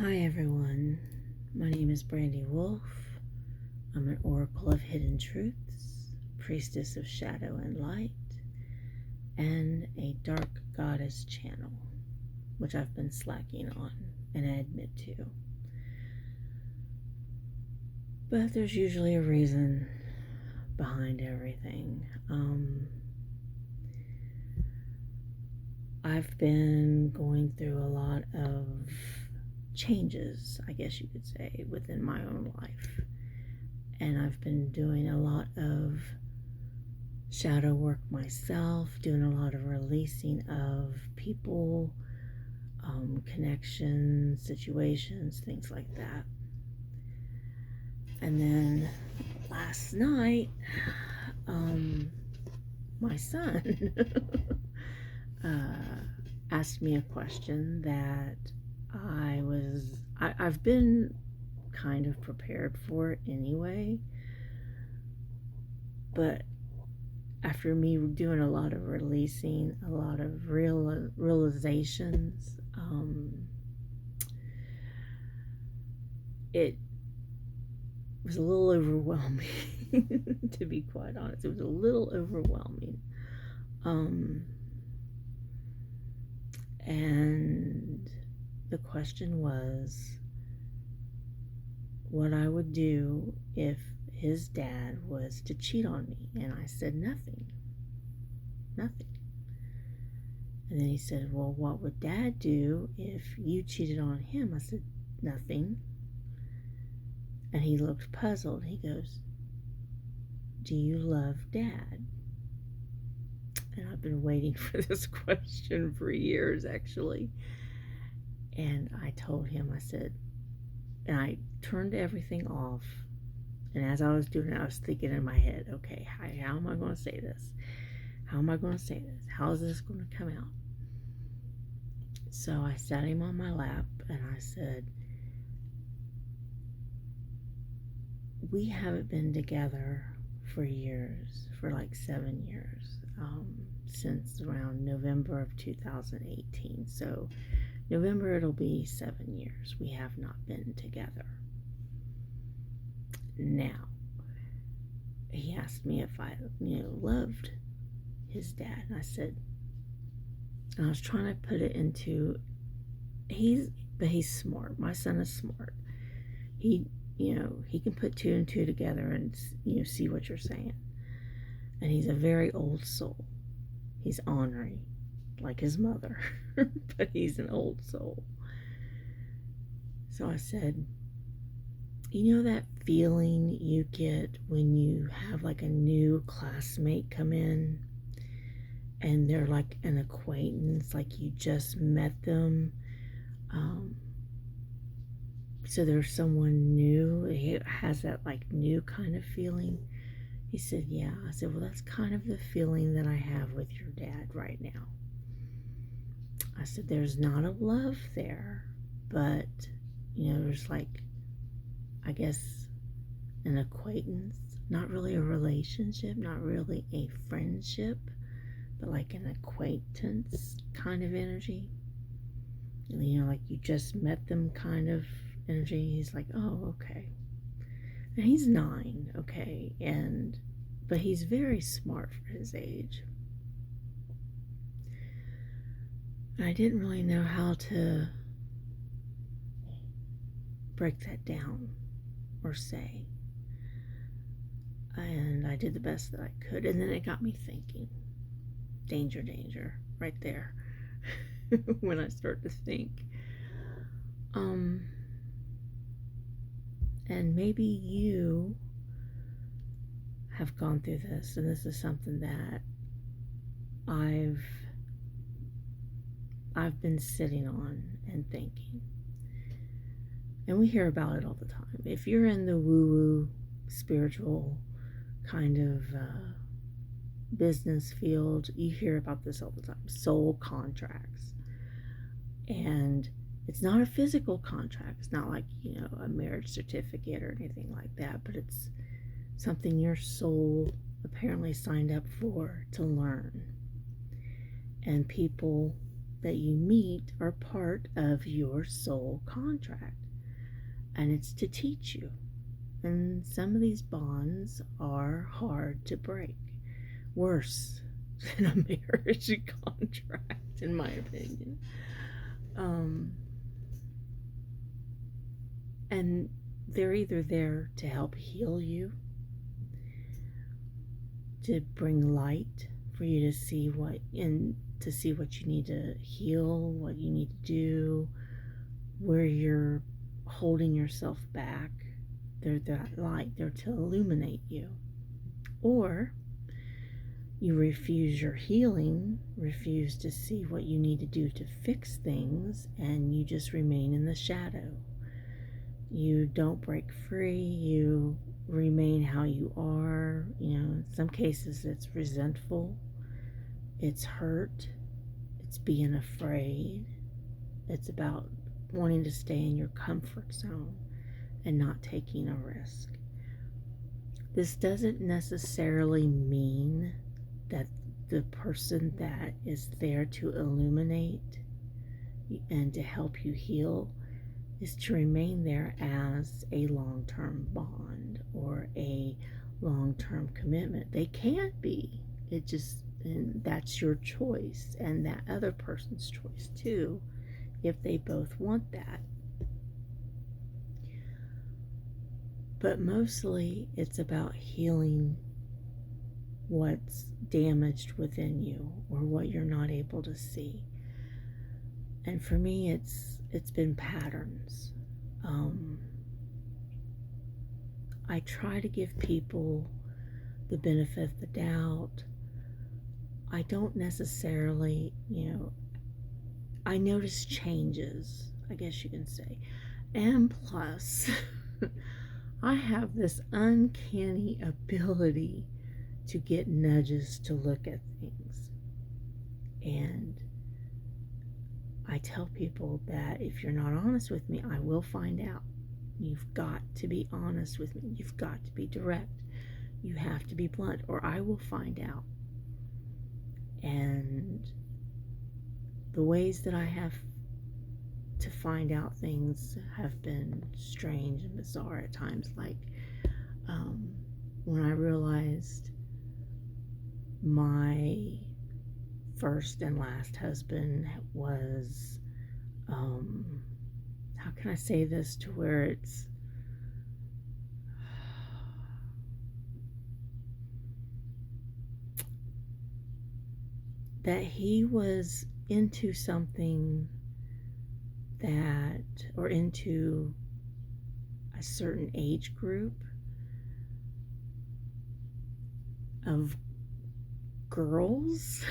Hi everyone, my name is Brandy Wolf. I'm an Oracle of Hidden Truths, Priestess of Shadow and Light, and a Dark Goddess channel, which I've been slacking on, and I admit to. But there's usually a reason behind everything. I've been going through a lot of changes, I guess you could say, within my own life. And I've been doing a lot of shadow work myself, doing a lot of releasing of people, connections, situations, things like that. And then last night, my son asked me a question that I've been kind of prepared for it anyway, but after me doing a lot of releasing, a lot of realizations, it was a little overwhelming, to be quite honest. It was a little overwhelming. And the question was what I would do if his dad was to cheat on me. And I said, nothing. And then he said, well, what would Dad do if you cheated on him? I said, nothing. And he looked puzzled. He goes, do you love Dad? And I've been waiting for this question for years, actually. And I told him, I said, and I turned everything off. And as I was doing it, I was thinking in my head, okay, how am I going to say this? How am I going to say this? How is this going to come out? So I sat him on my lap and I said, we haven't been together for years, for like 7 years, since around November of 2018. So November, it'll be 7 years. We have not been together. Now, he asked me if I, loved his dad. And I said, and I was trying to put it into, he's smart. My son is smart. He can put two and two together and, see what you're saying. And he's a very old soul. He's ornery, like his mother, but he's an old soul. So I said, you know that feeling you get when you have like a new classmate come in and they're like an acquaintance, like you just met them, so there's someone new. It has that like new kind of feeling. He said, yeah. I said, well, that's kind of the feeling that I have with your dad right now. I said, there's not a love there, but there's like, I guess, an acquaintance, not really a relationship, not really a friendship, but like an acquaintance kind of energy. Like you just met them kind of energy. He's like, oh, okay. And he's 9, okay, but he's very smart for his age. And I didn't really know how to break that down or say. And I did the best that I could. And then it got me thinking. Danger, danger, right there. When I start to think. And maybe you have gone through this, and this is something that I've been sitting on and thinking. And we hear about it all the time. If you're in the woo-woo, spiritual kind of business field, you hear about this all the time. Soul contracts. And it's not a physical contract. It's not like, a marriage certificate or anything like that, but it's something your soul apparently signed up for to learn. And people that you meet are part of your soul contract, and it's to teach you. And some of these bonds are hard to break, worse than a marriage contract, in my opinion. And they're either there to help heal you, to bring light for you to see what you need to heal, what you need to do, where you're holding yourself back. They're that light, they're to illuminate you. Or you refuse your healing, refuse to see what you need to do to fix things, and you just remain in the shadow. You don't break free, you remain how you are. In some cases it's resentful, it's hurt, it's being afraid, it's about wanting to stay in your comfort zone and not taking a risk. This doesn't necessarily mean that the person that is there to illuminate and to help you heal is to remain there as a long-term bond or a long-term commitment. They can't be. And that's your choice and that other person's choice too, if they both want that. But mostly it's about healing what's damaged within you or what you're not able to see. And for me, it's been patterns. I try to give people the benefit of the doubt. I don't necessarily, I notice changes, I guess you can say. And plus, I have this uncanny ability to get nudges to look at things. And I tell people that if you're not honest with me, I will find out. You've got to be honest with me. You've got to be direct. You have to be blunt, or I will find out. And the ways that I have to find out things have been strange and bizarre at times. Like when I realized my first and last husband was, how can I say this to where it's, that he was into something or into a certain age group of girls.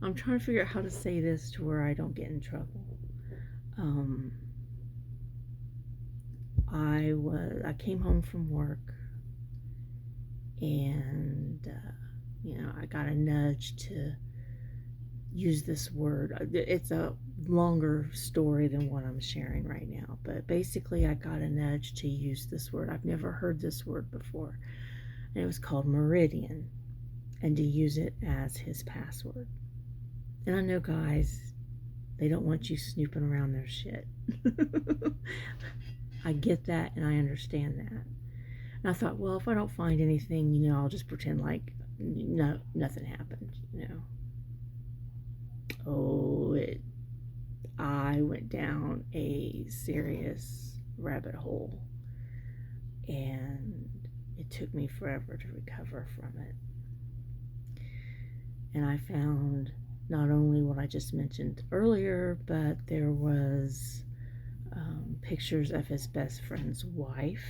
I'm trying to figure out how to say this to where I don't get in trouble. I came home from work and I got a nudge to use this word. It's a longer story than what I'm sharing right now, but basically I got a nudge to use this word. I've never heard this word before, and it was called meridian, and to use it as his password. And I know guys, they don't want you snooping around their shit. I get that and I understand that. And I thought, well, if I don't find anything, I'll just pretend like nothing happened, I went down a serious rabbit hole, and it took me forever to recover from it. And I found not only what I just mentioned earlier, but there was pictures of his best friend's wife,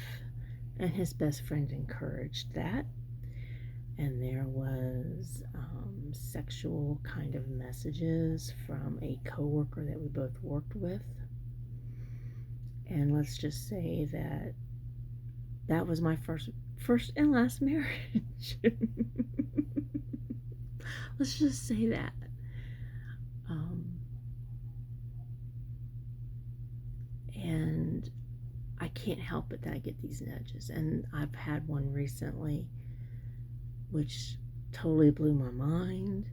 and his best friend encouraged that. And there was sexual kind of messages from a coworker that we both worked with. And let's just say that was my first and last marriage. Let's just say that. And I can't help it that I get these nudges. And I've had one recently which totally blew my mind.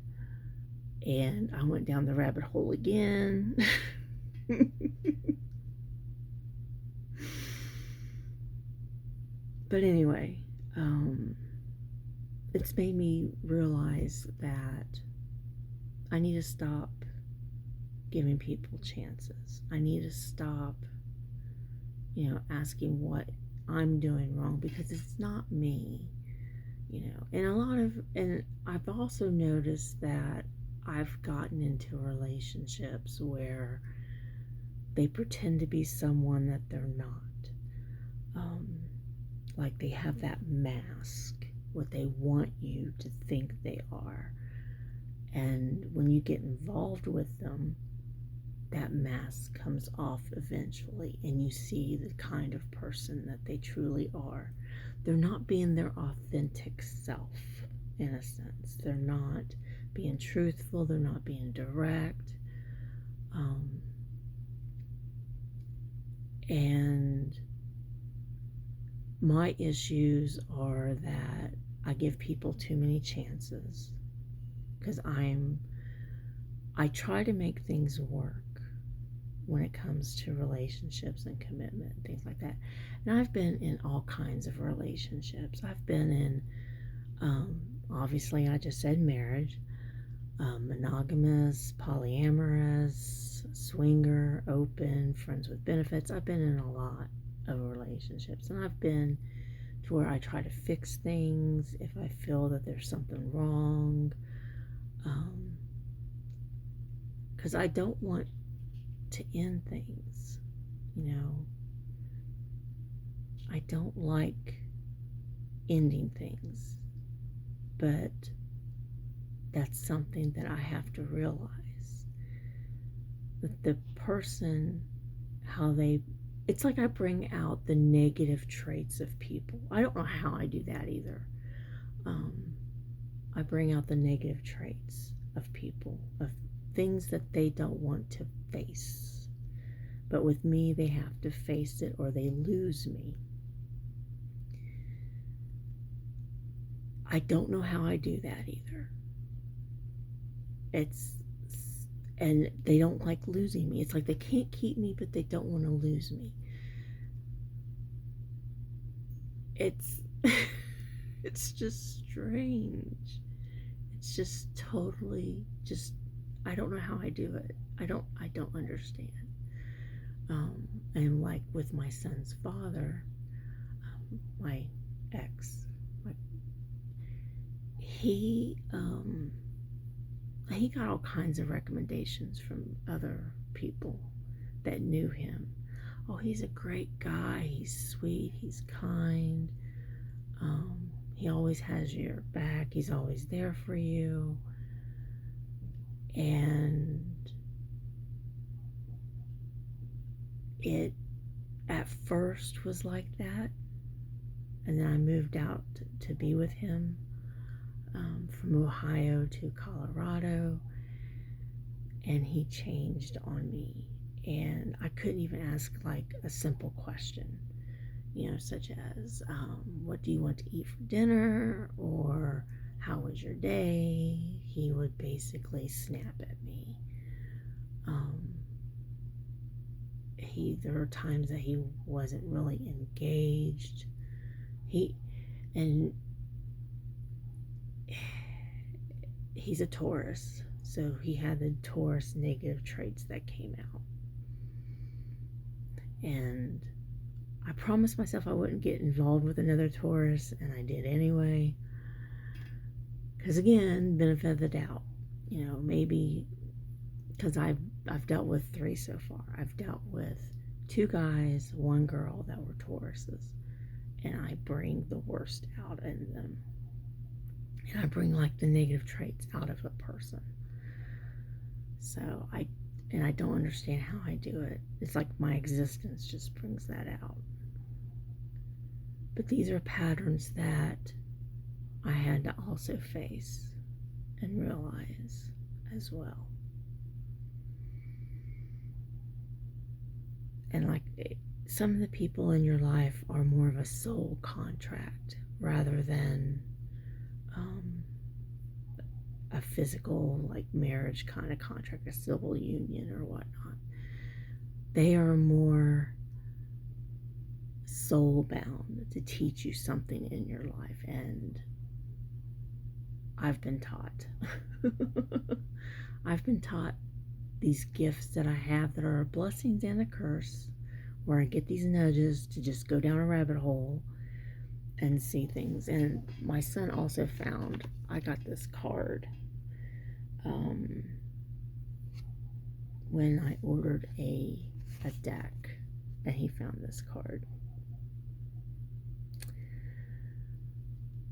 And I went down the rabbit hole again. But anyway, it's made me realize that I need to stop giving people chances. I need to stop, asking what I'm doing wrong, because it's not me, and I've also noticed that I've gotten into relationships where they pretend to be someone that they're not. Like they have that mask, what they want you to think they are. And when you get involved with them, that mask comes off eventually, and you see the kind of person that they truly are. They're not being their authentic self, in a sense. They're not being truthful. They're not being direct. And my issues are that I give people too many chances, because I try to make things work when it comes to relationships and commitment and things like that. And I've been in all kinds of relationships. I've been in, obviously I just said marriage, monogamous, polyamorous, swinger, open, friends with benefits. I've been in a lot of relationships, and I've been to where I try to fix things if I feel that there's something wrong, because I don't want to end things. I don't like ending things, but that's something that I have to realize, that the person, it's like I bring out the negative traits of people. I don't know how I do that either. I bring out the negative traits of people, of things that they don't want to face. But with me, they have to face it or they lose me. I don't know how I do that either. And they don't like losing me. It's like they can't keep me, but they don't want to lose me. It's it's just strange. It's just totally I don't know how I do it. I don't understand. And like with my son's father, my ex, he got all kinds of recommendations from other people that knew him. Oh, he's a great guy. He's sweet. He's kind. He always has your back. He's always there for you. And it at first was like that. And then I moved out to be with him, from Ohio to Colorado. And he changed on me. And I couldn't even ask like a simple question, such as, what do you want to eat for dinner? Or how was your day? He would basically snap at me. There were times that he wasn't really engaged. He's a Taurus, so he had the Taurus negative traits that came out. And I promised myself I wouldn't get involved with another Taurus, and I did anyway. Because again, benefit of the doubt. Maybe because I've dealt with 3 so far. I've dealt with 2 guys, 1 girl that were Tauruses, and I bring the worst out in them. And I bring like the negative traits out of a person. So I don't understand how I do it. It's like my existence just brings that out. But these are patterns that I had to also face and realize as well. And like some of the people in your life are more of a soul contract rather than a physical, like marriage kind of contract, a civil union or whatnot. They are more soul bound to teach you something in your life, and I've been taught. I've been taught these gifts that I have that are blessings and a curse, where I get these nudges to just go down a rabbit hole and see things. And my son also found, I got this card when I ordered a deck, and he found this card.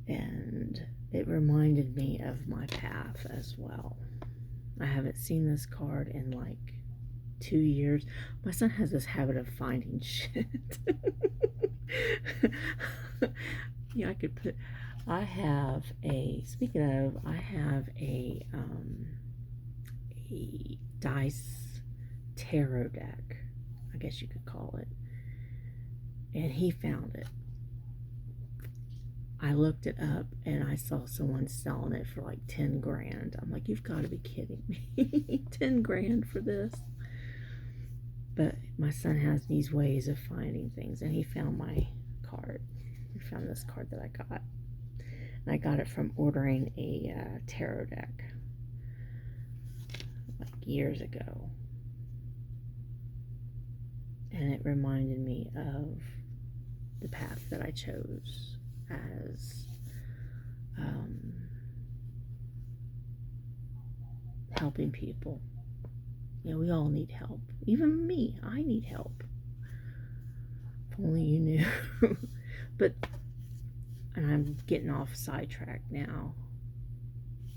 And it reminded me of my path as well. I haven't seen this card in like 2 years. My son has this habit of finding shit. Yeah, I have a dice tarot deck, I guess you could call it. And he found it. I looked it up and I saw someone selling it for like 10 grand. I'm like, you've got to be kidding me. 10 grand for this? But my son has these ways of finding things, and he found my card. He found this card that I got. And I got it from ordering a tarot deck like years ago. And it reminded me of the path that I chose as helping people. You know, we all need help. Even me, I need help. If only you knew. But, and I'm getting off sidetrack now,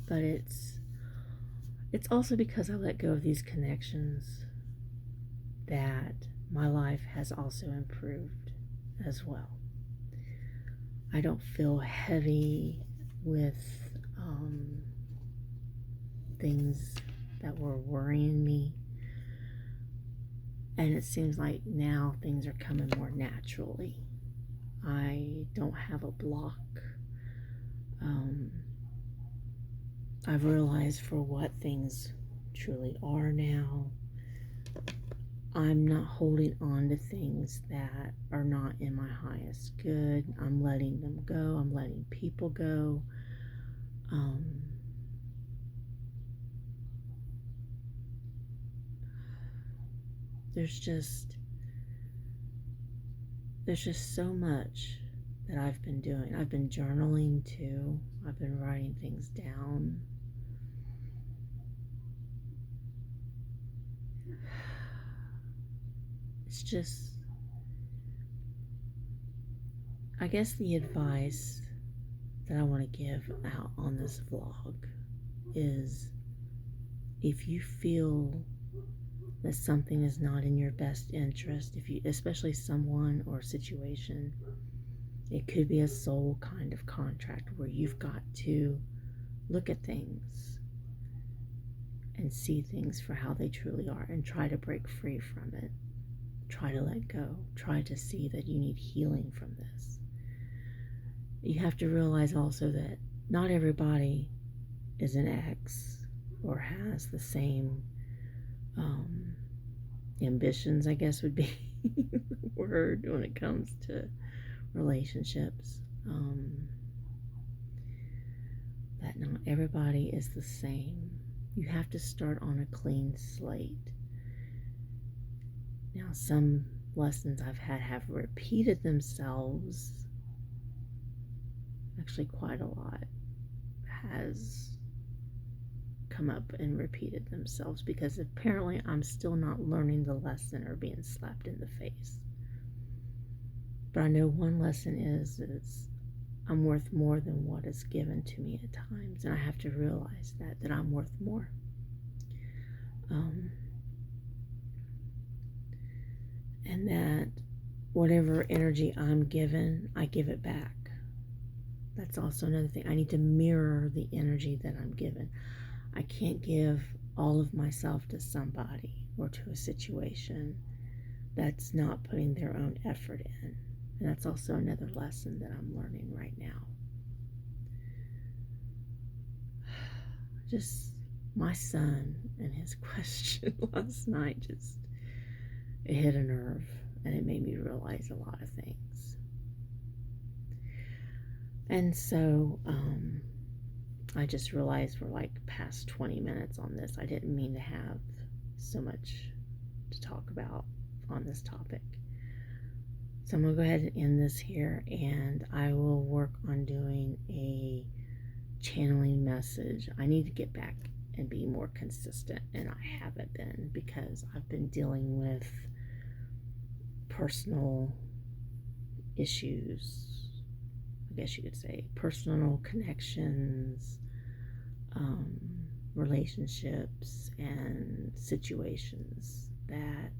but it's also because I let go of these connections that my life has also improved as well. I don't feel heavy with things that were worrying me, and it seems like now things are coming more naturally. I don't have a block. I've realized for what things truly are now. I'm not holding on to things that are not in my highest good. I'm letting them go. I'm letting people go. There's just so much that I've been doing. I've been journaling too. I've been writing things down. It's just, I guess the advice that I want to give out on this vlog is, if you feel that something is not in your best interest, especially someone or situation, it could be a soul kind of contract where you've got to look at things and see things for how they truly are and try to break free from it. Try to let go. Try to see that you need healing from this. You have to realize also that not everybody is an ex or has the same ambitions, I guess would be the word when it comes to relationships. That not everybody is the same. You have to start on a clean slate. Now, some lessons I've had have repeated themselves. Actually, quite a lot has come up and repeated themselves, because apparently I'm still not learning the lesson or being slapped in the face. But I know one lesson is I'm worth more than what is given to me at times, and I have to realize that I'm worth more. And that whatever energy I'm given, I give it back. That's also another thing. I need to mirror the energy that I'm given. I can't give all of myself to somebody or to a situation that's not putting their own effort in. And that's also another lesson that I'm learning right now. just my son and his question last night, just it hit a nerve, and it made me realize a lot of things. And so I just realized we're like past 20 minutes on this. I didn't mean to have so much to talk about on this topic. So I'm going to go ahead and end this here, and I will work on doing a channeling message. I need to get back and be more consistent, and I haven't been because I've been dealing with personal issues, I guess you could say, personal connections, relationships, and situations that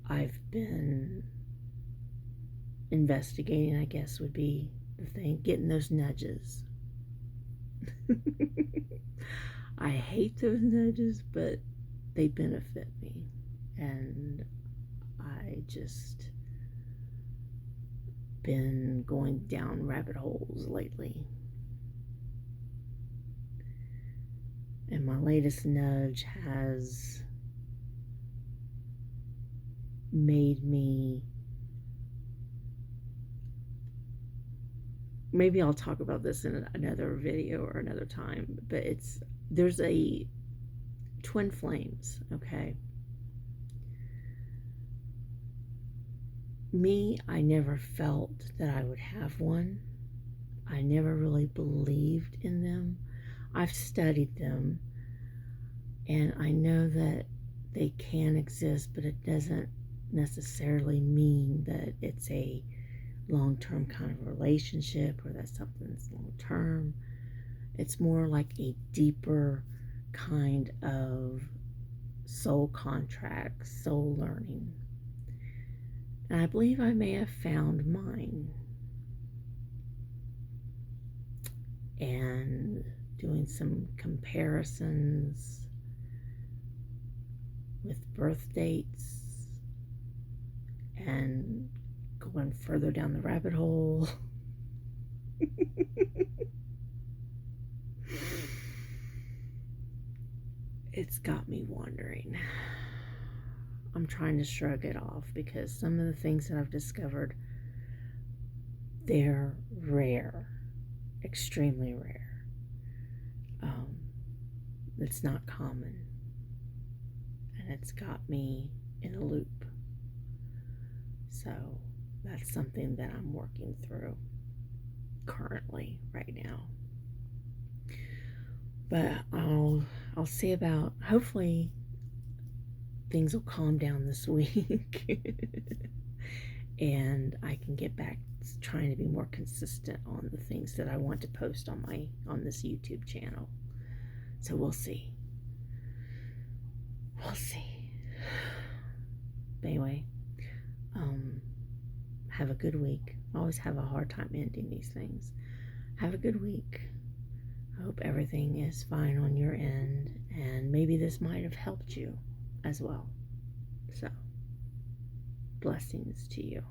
I've been investigating, I guess would be the thing, getting those nudges. I hate those nudges, but they benefit me, and I just been going down rabbit holes lately. And my latest nudge has made me, maybe I'll talk about this in another video or another time, but there's a twin flames, okay? Me, I never felt that I would have one. I never really believed in them. I've studied them, and I know that they can exist, but it doesn't necessarily mean that it's a long-term kind of relationship or that something's long-term. It's more like a deeper kind of soul contract, soul learning. And I believe I may have found mine. And doing some comparisons with birth dates and going further down the rabbit hole. It's got me wondering. I'm trying to shrug it off because some of the things that I've discovered, they're rare, extremely rare. It's not common, and it's got me in a loop. So that's something that I'm working through currently right now. But I'll see about, hopefully things will calm down this week and I can get back to trying to be more consistent on the things that I want to post on this YouTube channel. So we'll see. We'll see. But anyway, have a good week. I always have a hard time ending these things. Have a good week. I hope everything is fine on your end, and maybe this might have helped you as well. So, blessings to you.